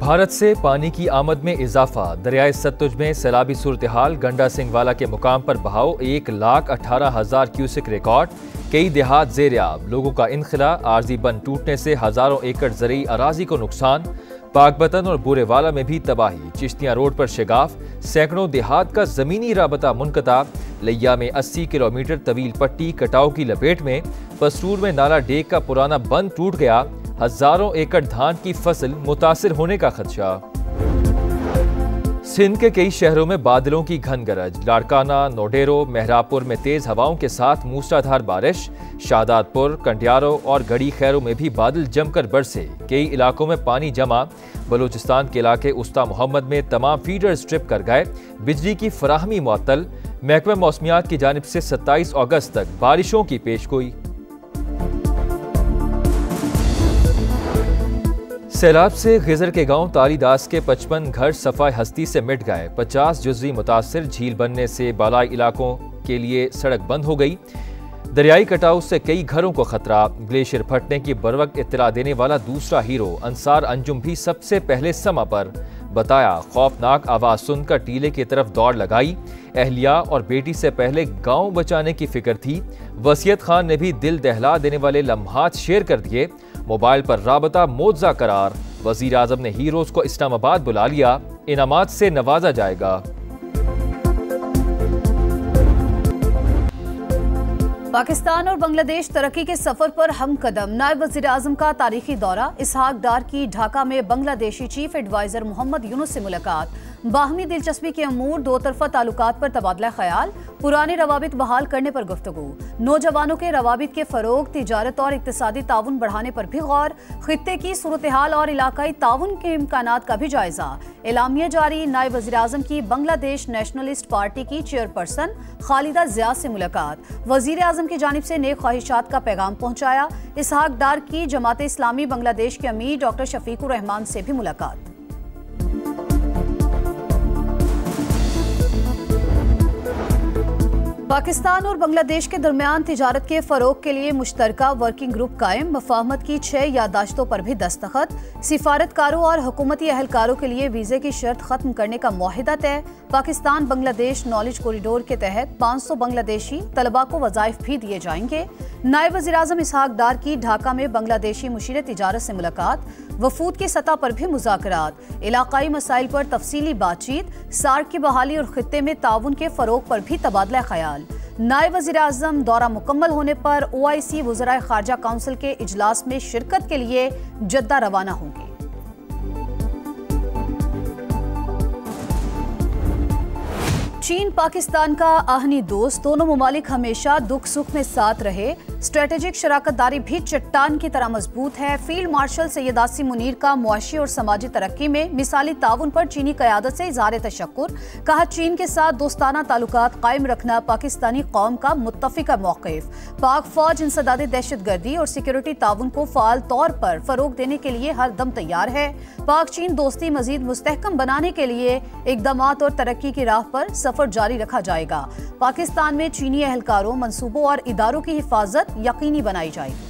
भारत से पानी की आमद में इजाफा। दरियाए सतलुज में सैलाबी सूरत-ए-हाल। गंडा सिंहवाला के मुकाम पर बहाव 1,18,000 क्यूसेक रिकॉर्ड। कई देहात ज़ेर-ए-आब। लोगों का इनखला। आर्जी बंद टूटने से हजारों एकड़ ज़रई अराजी को नुकसान। पाकबतन और बुरेवाला में भी तबाही। चिश्तियाँ रोड पर शिगाफ। सैकड़ों देहात का जमीनी राबता मुनक़ता। लिया में 80 किलोमीटर तवील पट्टी कटाव की लपेट में। पसरूर में नाला डेक का पुराना बंद टूट गया। हजारों एकड़ धान की फसल मुतासिर होने का खदशा। सिंध के कई शहरों में बादलों की घन गरज। लाड़काना, नोडेरो, मेहरापुर में तेज हवाओं के साथ मूसलाधार बारिश। शादातपुर, कंडियारो और गड़ी खैरों में भी बादल जमकर बरसे। कई इलाकों में पानी जमा। बलूचिस्तान के इलाके उस्ता मोहम्मद में तमाम फीडर्स ट्रिप कर गए। बिजली की फराहमी मुअत्तल। महकमा मौसमियात की जानिब से 27 अगस्त तक बारिशों की पेशगोई। सैलाब से गिजर के गांव तालीदास के 55 घर सफाई हस्ती से मिट गए। 50 जुज़वी मुतासिर। झील बनने से बालाई इलाकों के लिए सड़क बंद हो गई। दरियाई कटाव से कई घरों को खतरा। ग्लेशियर फटने की बरवक्त इत्तला देने वाला दूसरा हीरो अंसार अंजुम भी सबसे पहले समा पर। बताया, खौफनाक आवाज सुनकर टीले की तरफ दौड़ लगाई। अहलिया और बेटी से पहले गांव बचाने की फिक्र थी। वसीयत खान ने भी दिल दहला देने वाले लम्हात शेयर कर दिए। मोबाइल पर राबता मोज़ा करार। वजीर आजम ने हीरोज को इस्लामाबाद बुला लिया। इनामात से नवाजा जाएगा। पाकिस्तान और बांग्लादेश तरक्की के सफर पर हम कदम। नायब वजीर आजम का तारीखी दौरा। इसहाक डार की ढाका में बांग्लादेशी चीफ एडवाइजर मोहम्मद यूनुस से मुलाकात। बाहमी दिलचस्पी के अमूर। दो तरफा ताल्लुकात पर तबादला ख्याल। पुराने रवाबित बहाल करने पर गुफ्तगू। नौजवानों के रवाबित के फरोग, तिजारत और इक्तिसादी ताउन बढ़ाने पर भी गौर। खित्ते की सूरत हाल और इलाकाई ताउन के इम्कानात का भी जायजा। एलामिया जारी। नायब वज़ीर आज़म की बांग्लादेश नेशनलिस्ट पार्टी की चेयरपर्सन खालिदा ज़िया से मुलाकात। वज़ीर आज़म की जानिब से नेक ख्वाहिशात का पैगाम पहुँचाया। इसहाक डार की जमात इस्लामी बांग्लादेश के अमीर डॉक्टर शफीकुर रहमान से भी मुलाकात। पाकिस्तान और बांग्लादेश के दरमियान तिजारत के फरोग के लिए मुश्तरका वर्किंग ग्रुप कायम। मफाहमत की 6 यादाश्तों पर भी दस्तखत। सिफारतकारों और हुकूमती अहलकारों के लिए वीज़े की शर्त खत्म करने का मुआहिदा तय। पाकिस्तान बांग्लादेश नॉलेज कॉरिडोर के तहत 500 बांग्लादेशी तलबा को वज़ाइफ भी दिए जाएंगे। नायब वज़ीर आज़म इसहाक डार की ढाका में बांग्लादेशी मुशीर तिजारत से मुलाकात। वफूद की सतह पर भी मुज़ाकरात। इलाकाई मसाइल पर तफसीली बातचीत। सार्क की बहाली और खित्ते में ताउन के फरोग पर भी तबादला ख्याल। नायब वज़ीर आज़म दौरा मुकम्मल होने पर OIC वज़राए ख़ारजा काउंसिल के इजलास में शिरकत के लिए जद्दा रवाना होंगे। चीन पाकिस्तान का आहनी दोस्त। दोनों ममालिक हमेशा दुख सुख में साथ रहे। स्ट्रेटेजिक शराकतदारी भी चट्टान की तरह मजबूत है। फील्ड मार्शल सैयद आसिम मुनीर का मुआशी और समाजी तरक्की में मिसाली ताउन पर चीनी क़यादत से इज़हार तशक्कुर। कहा, चीन के साथ दोस्ताना ताल्लुकात कायम रखना पाकिस्तानी कौम का मुत्तफ़िक़ा मौक़िफ़। पाक फ़ौज इंसदाद दहशतगर्दी और सिक्योरिटी ताउन को फ़ाल तौर पर फ़रोग़ देने के लिए हर दम तैयार है। पाक चीन दोस्ती मज़ीद मुस्तहकम बनाने के लिए इक़दामात और तरक्की की राह पर सफ़र जारी रखा जाएगा। पाकिस्तान में चीनी एहलकारों, मंसूबों और इदारों की हिफाजत यकीनी बनाई जाएगी।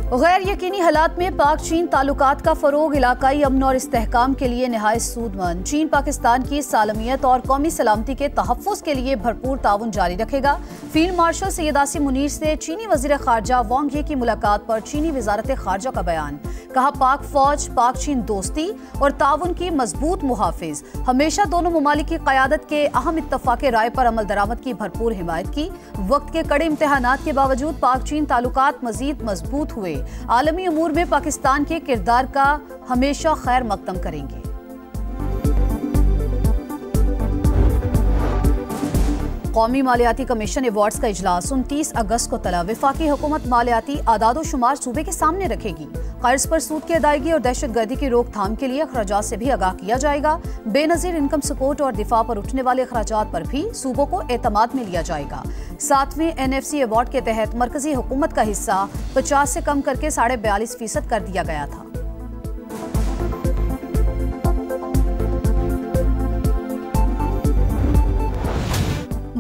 गैर यकीनी हालात में पाक चीन ताल्लुकात का फरोग इलाकाई अमन और इस्तेहकाम के लिए नहायत सूदमंद। चीन पाकिस्तान की सालमियत और कौमी सलामती के तहफ़्फ़ुज़ के लिए भरपूर ताउन जारी रखेगा। फील्ड मार्शल सैयद आसिम मुनीर से चीनी वज़ीर ख़ारजा वांग यी की मुलाकात पर चीनी वज़ारत ख़ारजा का बयान। कहा, पाक फ़ौज पाक चीन दोस्ती और ताउन की मजबूत मुहाफ़िज़। हमेशा दोनों ममालिक की क़यादत के अहम इत्तफ़ाक़ राय पर अमल दरामद की भरपूर हिमायत की। वक्त के कड़े इम्तहानात के बावजूद पाक चीन ताल्लुकात मज़ीद मजबूत हुए। आलमी अमूर में पाकिस्तान के किरदार का हमेशा खैर मकदम करेंगे। कौमी मालियाती कमीशन अवार्ड्स का इजलास 29 अगस्त को तला। वफाकी हुकूमत मालियाती आदाद शुमार सूबे के सामने रखेगी। कर्ज पर सूद की अदायगी और दहशतगर्दी की रोकथाम के लिए अखराजात से भी आगाह किया जाएगा। बेनज़ीर इनकम सपोर्ट और दिफा पर उठने वाले अखराजात पर भी सूबों को एतमाद में लिया जाएगा। 7वें NFC अवार्ड के तहत मरकजी हुकूमत का हिस्सा 50 से कम करके 42.5% कर दिया गया था।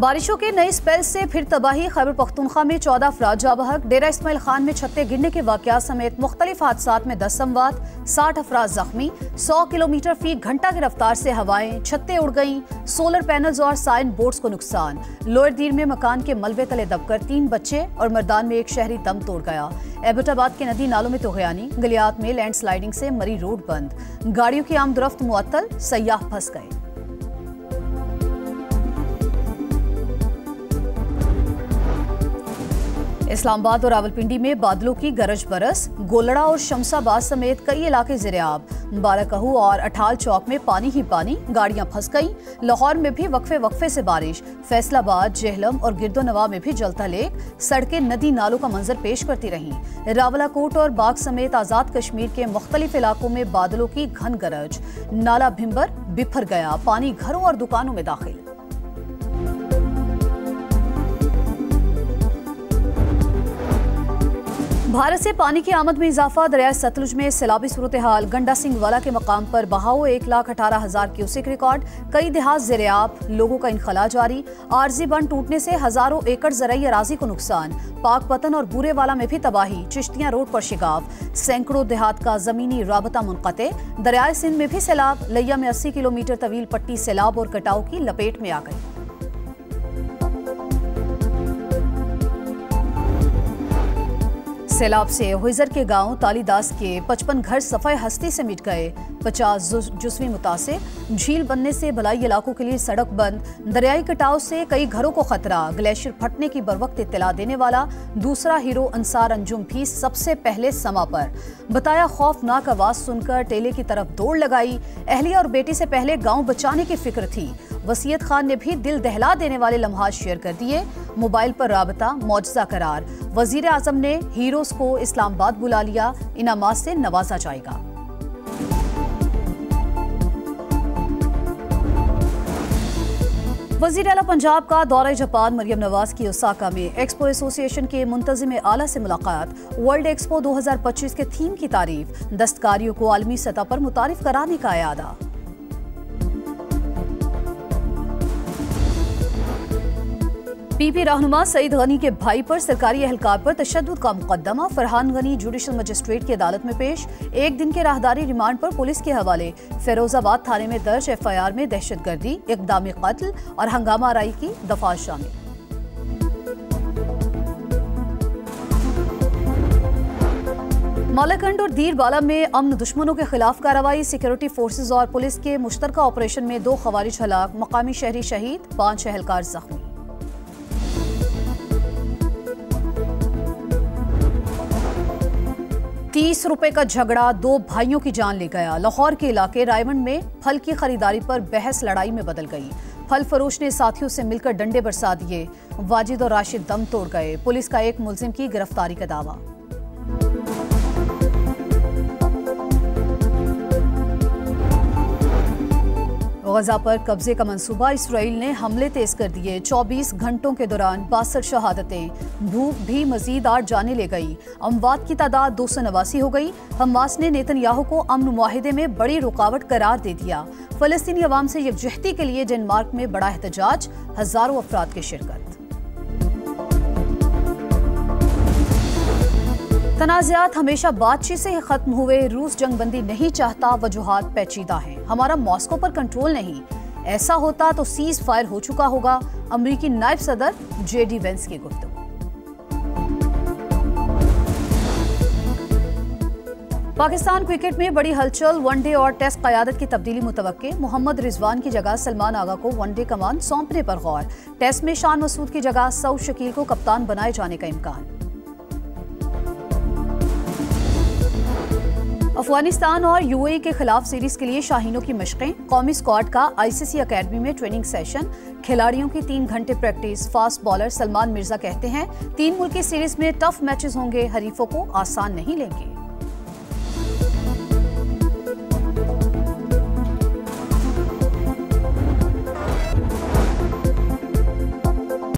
बारिशों के नए स्पेल से फिर तबाही। खैबर पख्तूनख्वा में 14 अफराद जाँ बहक। डेरा इस्माइल खान में छत्ते गिरने के वाकयात समेत मुख्तलिफ हादसात में 10 अमवात, 60 अफराद जख्मी। 100 किलोमीटर फी घंटा की रफ्तार से हवाएं, छत्तें उड़ गईं। सोलर पैनल्स और साइन बोर्ड्स को नुकसान। लोअर दीर में मकान के मलबे तले दबकर 3 बच्चे और मर्दान में एक शहरी दम तोड़ गया। एबटाबाद के नदी नालों में तुगयानी। गलियात में लैंडस्लाइडिंग से मरी रोड बंद। गाड़ियों की आमदरफ्त मुअत्तल, सयाह फंस गए। इस्लामाबाद और रावलपिंडी में बादलों की गरज बरस। गोलड़ा और शमसाबाद समेत कई इलाके ज़ेरे-आब। बाराकहू और अठाल चौक में पानी ही पानी, गाड़ियां फंस गईं। लाहौर में भी वक्फे वक्फे से बारिश। फैसलाबाद, जेहलम और गिरदोनवा में भी जलता लेक। सड़कें नदी नालों का मंजर पेश करती रहीं। रावलाकोट और बाग समेत आज़ाद कश्मीर के मुख्तलिफ इलाकों में बादलों की घन गरज। नाला भिम्बर बिफर गया, पानी घरों और दुकानों में दाखिल। भारत से पानी की आमद में इजाफा। दरिया सतलुज में सैलाबी सूरत हाल। गंडा सिंह वाला के मकाम पर बहाव 1,18,000 क्यूसेक रिकॉर्ड। कई देहात ज़ेरे-आब, लोगों का इनखला जारी। आरजी बंद टूटने से हजारों एकड़ ज़राई अराजी को नुकसान। पाक पतन और बूरे वाला में भी तबाही। चिश्तियां रोड पर शिगाव। सैकड़ों देहात का जमीनी राबता मुनक़ते। दरियाए सिंध में भी सैलाब। लिया में 80 किलोमीटर तवील पट्टी सैलाब और कटाव की लपेट में आ गई। सैलाब से हुइजर के गांव तालीदास के 55 घर सफाई हस्ती से मिट गए। 50 जुज़वी मुतासिर। झील बनने से भलाई इलाकों के लिए सड़क बंद। दरियाई कटाव से कई घरों को खतरा। ग्लेशियर फटने की बरवक्त इत्तला देने वाला दूसरा हीरो अंसार अंजुम भी सबसे पहले समा पर। बताया खौफनाक आवाज सुनकर टेले की तरफ दौड़ लगाई। अहलिया और बेटी से पहले गांव बचाने की फिक्र थी। वसीयत खान ने भी दिल दहला देने वाले लम्हात शेयर कर दिए। मोबाइल पर राबता मौजज़ा करार। वजीर आजम ने हीरोज को इस्लामाबाद बुला लिया। इनामात से नवाजा जाएगा। वज़ीर आला पंजाब का दौरा जापान। मरियम नवाज की ओसाका में एक्सपो एसोसिएशन के मुंतज़िम आला से मुलाकात। वर्ल्ड एक्सपो 2025 के थीम की तारीफ। दस्तकारियों को आलमी सतह पर मुतारिफ कराने का इरादा। पीपी रहनुमा सईद गनी के भाई पर सरकारी एहलकार पर तशद्दुद का मुकदमा। फरहान गनी जुडिशल मजिस्ट्रेट की अदालत में पेश। 1 दिन के राहदारी रिमांड पर पुलिस के हवाले। फिरोजाबाद थाने में दर्ज FIR में दहशतगर्दी, इक़दामी कत्ल और हंगामा आराई की दफात शामिल। मालाकंड और दीरबाला में अमन दुश्मनों के खिलाफ कार्रवाई। सिक्योरिटी फोर्सेज और पुलिस के मुश्तरका ऑपरेशन में 2 खवारिज हलाक। मकामी शहरी शहीद, 5 एहलकार जख्मी। ₹30 का झगड़ा 2 भाइयों की जान ले गया। लाहौर के इलाके रायवंड में फल की खरीदारी पर बहस लड़ाई में बदल गई। फल फरोश ने साथियों से मिलकर डंडे बरसा दिए। वाजिद और राशिद दम तोड़ गए। पुलिस का एक मुलजिम की गिरफ्तारी का दावा। गजा पर कब्जे का मंसूबा। इसराइल ने हमले तेज कर दिए। 24 घंटों के दौरान 62 शहादतें। भूख भी मजीद 8 जाने ले गई। अमवात की तादाद 289 हो गई। हमास ने नेतन्याहू को अमन मुआहिदे में बड़ी रुकावट करार दे दिया। फलस्तीनी अवाम से यकजहती के लिए डेनमार्क में बड़ा एहतजाज। हजारों अफराद की शिरकत। तनाज़ात हमेशा बातचीत से ही खत्म हुए। रूस जंगबंदी नहीं चाहता। वजूहात पेचीदा हैं। हमारा मॉस्को पर कंट्रोल नहीं। ऐसा होता तो सीज फायर हो चुका होगा। अमरीकी नायब सदर JD वेंस की गुफ्तगू। पाकिस्तान क्रिकेट में बड़ी हलचल। वनडे और टेस्ट क़यादत की तब्दीली मुतवक्के। मोहम्मद रिजवान की जगह सलमान आगा को वनडे कमान सौंपने पर गौर। टेस्ट में शान मसूद की जगह सऊद शकील को कप्तान बनाए जाने का इम्कान। अफगानिस्तान और UAE के खिलाफ सीरीज के लिए शाहीनों की मशकें। कौमी स्क्वाड का ICC अकेडमी में ट्रेनिंग सेशन। खिलाड़ियों की 3 घंटे practice. Fast bowler Salman Mirza कहते हैं 3 मुल्की सीरीज में टफ मैचेस होंगे। हरीफों को आसान नहीं लेंगे।